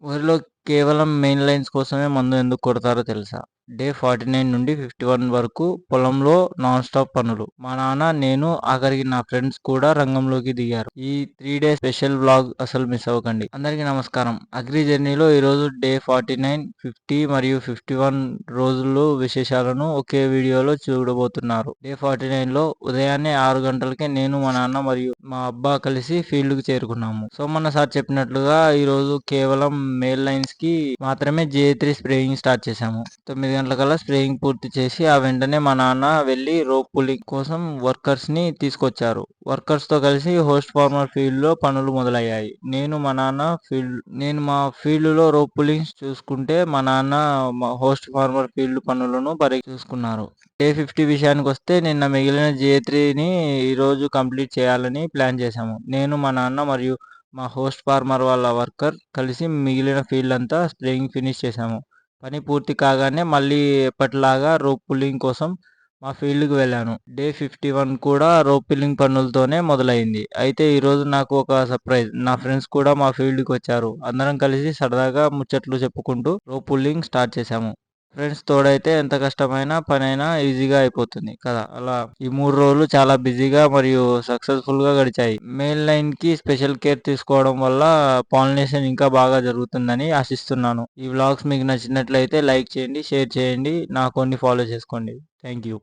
వరిలో కేవలం main lines కోసమే మందు ఎందుకు కొడతారో తెలుసా? డే 49 నుండి 51 వరకు పొలంలో నాన్ స్టాప్ పనులు. మా నాన్న, నేను, ఆఖరికి నా ఫ్రెండ్స్ కూడా రంగంలోకి దిగారు. ఈ 3 డేస్ స్పెషల్ వ్లాగ్ అసలు మిస్ అవ్వకండి. అందరికీ నమస్కారం. అగ్రి జర్నీలో ఈరోజు డే 49, 50 మరియు 51 రోజులు విశేషాలను ఒకే వీడియోలో చూడబోతున్నారు. డే 49లో ఉదయాన్నే 6 గంటలకే నేను, మా నాన్న మరియు మా అబ్బా కలిసి ఫీల్డ్ కు చేరుకున్నాము. సోమన్న సార్ చెప్పినట్లుగా ఈరోజు కేవలం మెయిల్ లైన్స్ కి మాత్రమే J3 స్ప్రేయింగ్ స్టార్ట్ చేశాము. 9 గంటలకల్లా స్ప్రేయింగ్ పూర్తి చేసి ఆ వెంటనే మా నాన్న వెళ్లి రోప్ పుల్లింగ్ కోసం వర్కర్స్ ని తీసుకొచ్చారు. వర్కర్స్ తో కలిసి హోస్ట్ ఫార్మర్ ఫీల్డ్ లో పనులు మొదలయ్యాయి. నేను మా ఫీల్డ్ లో రోప్ పుల్లింగ్ చూసుకుంటే మా నాన్న హోస్ట్ ఫార్మర్ ఫీల్డ్ పనులను చూసుకున్నారు. డే 50 విషయానికి వస్తే నిన్న మిగిలిన J3ని ఈ రోజు కంప్లీట్ చేయాలని ప్లాన్ చేశాము. నేను, మా నాన్న మరియు మా హోస్ట్ ఫార్మర్ వాళ్ళ వర్కర్ కలిసి మిగిలిన ఫీల్డ్ అంతా స్ప్రేయింగ్ ఫినిష్ చేశాము. పని పూర్తి కాగానే మళ్ళీ ఎప్పటిలాగా రోప్ పుల్లింగ్ కోసం మా ఫీల్డ్కి వెళ్ళాను. డే 51 కూడా రోప్ పుల్లింగ్ పనులతోనే మొదలైంది. అయితే ఈరోజు నాకు ఒక సర్ప్రైజ్. నా ఫ్రెండ్స్ కూడా మా ఫీల్డ్కి వచ్చారు. అందరం కలిసి సరదాగా ముచ్చట్లు చెప్పుకుంటూ రోప్ పుల్లింగ్ స్టార్ట్ చేశాము. ఫ్రెండ్స్ తోడైతే ఎంత కష్టమైన పనైనా ఈజీగా అయిపోతుంది కదా. అలా ఈ 3 రోజులు చాలా బిజీగా మరియు సక్సెస్ఫుల్ గా గడిచాయి. మెయిన్ లైన్ కి స్పెషల్ కేర్ తీసుకోవడం వల్ల పాలినేషన్ ఇంకా బాగా జరుగుతుందని ఆశిస్తున్నాను. ఈ వ్లాగ్స్ మీకు నచ్చినట్లయితే లైక్ చేయండి, షేర్ చేయండి, నా అకౌంట్ ని ఫాలో చేసుకోండి. Thank you.